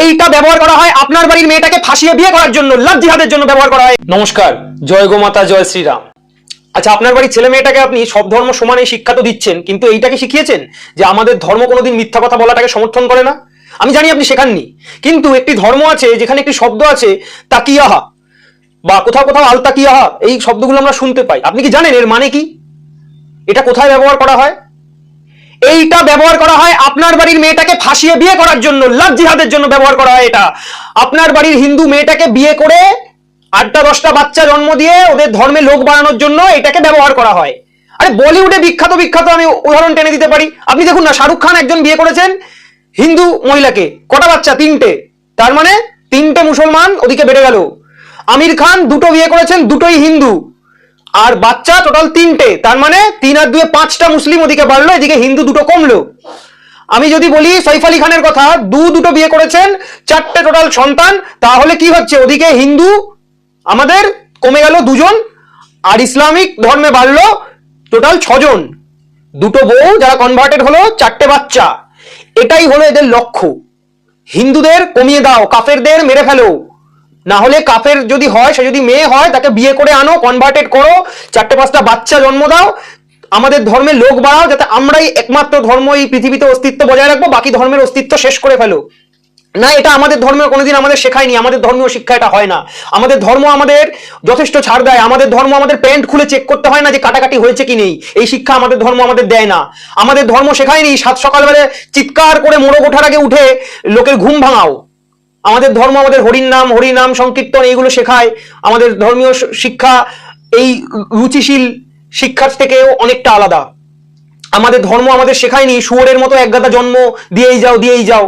এইটা ব্যবহার করা হয় আপনার বাড়ির মেয়েটাকে ফাঁসিয়ে বিয়ে করার জন্য, লাভ জিহাদের জন্য ব্যবহার করা হয়। নমস্কার, জয় গোমাতা, জয় শ্রীরাম। আচ্ছা, আপনার বাড়ির ছেলে মেয়েটাকে আপনি সব ধর্ম সমানে শিক্ষা তো দিচ্ছেন, কিন্তু এইটাকে শিখিয়েছেন যে আমাদের ধর্ম কোনোদিন মিথ্যা কথা বলাটাকে সমর্থন করে না? আমি জানি আপনি শেখাননি, কিন্তু একটি ধর্ম আছে যেখানে একটি শব্দ আছে তাকিয়াহা, বা কোথাও কোথাও আল তাকিয়াহা, এই শব্দগুলো আমরা শুনতে পাই। আপনি কি জানেন এর মানে কি? এটা কোথায় ব্যবহার করা হয়? এইটা ব্যবহার করা হয় আপনার বাড়ির মেয়েটাকে ফাঁসিয়ে বিয়ে করার জন্য, লাভ জিহাদের জন্য ব্যবহার করা হয়। এটা আপনার বাড়ির হিন্দু মেয়েটাকে বিয়ে করে 8-10টা বাচ্চা জন্ম দিয়ে ওদের ধর্মে লোক বাড়ানোর জন্য এটাকে ব্যবহার করা হয়। আরে বলিউডে বিখ্যাত বিখ্যাত আমি উদাহরণ টেনে দিতে পারি। আপনি দেখুন না, শাহরুখ খান একজন বিয়ে করেছেন হিন্দু মহিলাকে, কটা বাচ্চা? 3টে। তার মানে 3টে মুসলমান ওদিকে বেড়ে গেল। আমির খান 2টো বিয়ে করেছেন, 2টোই হিন্দু, আর বাচ্চা টোটাল 3টে। তার মানে 3 আর 2 5টা মুসলিম ওদিকে বাড়লো, এদিকে হিন্দু 2টো কমলো। আমি যদি বলি সৈফ আলী খানের কথা, 2টো বিয়ে করেছেন, 4টে টোটাল সন্তান, তাহলে কি হচ্ছে? ওদিকে হিন্দু আমাদের কমে গেল 2জন, আর ইসলামিক ধর্মে বাড়লো টোটাল 6জন। 2টো বউ যারা কনভার্টেড হলো, 4টে বাচ্চা। এটাই হলো এদের লক্ষ্য। হিন্দুদের কমিয়ে দাও, কাফেরদের মেরে ফেলো, না হলে কাফের যদি হয়, সে যদি মেয়ে হয়, তাকে বিয়ে করে আনো, কনভার্টেড করো, 4টে-5টা বাচ্চা জন্ম দাও, আমাদের ধর্মে লোক বাড়াও, যাতে আমরাই একমাত্র ধর্ম এই পৃথিবীতে অস্তিত্ব বজায় রাখবো, বাকি ধর্মের অস্তিত্ব শেষ করে ফেলো। না, এটা আমাদের ধর্ম কোনোদিন আমাদের শেখায়নি, আমাদের ধর্মীয় শিক্ষা এটা হয় না। আমাদের ধর্ম আমাদের যথেষ্ট ছাড় দেয়। আমাদের ধর্ম আমাদের প্যান্ট খুলে চেক করতে হয় না যে কাটাকাটি হয়েছে কি নেই, এই শিক্ষা আমাদের ধর্ম আমাদের দেয় না। আমাদের ধর্ম শেখায়নি 7 সকালবেলা চিৎকার করে মোড়ক ওঠার আগে উঠে লোকের ঘুম ভাঙাও। আমাদের ধর্ম আমাদের হরিনাম সংকীর্তন এইগুলো শেখায়। আমাদের ধর্মীয় শিক্ষা এই রুচিশীল শিক্ষার থেকেও অনেকটা আলাদা। আমাদের ধর্ম আমাদের শেখায়নি শুয়োরের মতো একগাদা জন্ম দিয়েই যাও।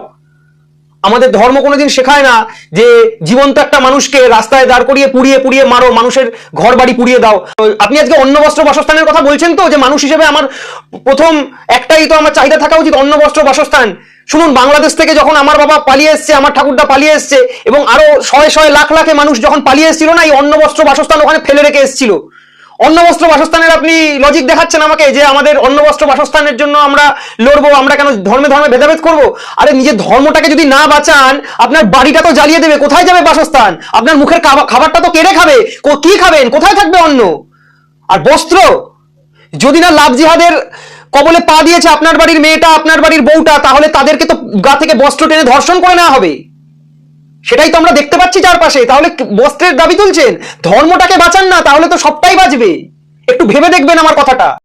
আমাদের ধর্ম কোনোদিন শেখায় না যে জীবন্ত একটা মানুষকে রাস্তায় দাঁড় করিয়ে পুড়িয়ে মারো, মানুষের ঘর বাড়ি পুড়িয়ে দাও। আপনি আজকে অন্ন বস্ত্র বাসস্থানের কথা বলছেন তো, যে মানুষ হিসেবে আমার প্রথম একটাই তো আমার চাহিদা থাকা উচিত, অন্ন বস্ত্র বাসস্থান। শুনুন, বাংলাদেশ থেকে যখন আমার বাবা পালিয়ে এসছে, আমার ঠাকুরদা পালিয়ে এসছে, এবং আরো শয়ে লাখ মানুষ যখন পালিয়ে এসেছিল না, এই অন্ন বস্ত্র বাসস্থান ওখানে ফেলে রেখে এসেছিল। অন্ন বস্ত্র বাসস্থানের আপনি লজিক দেখাচ্ছেন আমাকে যে আমাদের অন্ন বস্ত্র বাসস্থানের জন্য আমরা লড়বো, আমরা কেন ধর্মে ভেদাভেদ করবো? আরে নিজের ধর্মটাকে যদি না বাঁচান, আপনার বাড়িটা তো জ্বালিয়ে দেবে, কোথায় যাবে বাসস্থান? আপনার মুখের খাবারটা তো কেড়ে খাবে, কি খাবেন? কোথায় থাকবে অন্ন? আর বস্ত্র যদি না লাভ জিহাদের কবলে পা দিয়েছে আপনার বাড়ির মেয়েটা, আপনার বাড়ির বউটা, তাহলে তাদেরকে তো গা থেকে বস্ত্র টেনে ধর্ষণ করে নেওয়া হবে। সেটাই তো আমরা দেখতে পাচ্ছি চারপাশে। তাহলে বস্ত্রের দাবি তুলছেন? ধর্মটাকে বাঁচান না, তাহলে তো সবটাই বাঁচবে। একটু ভেবে দেখবেন আমার কথাটা।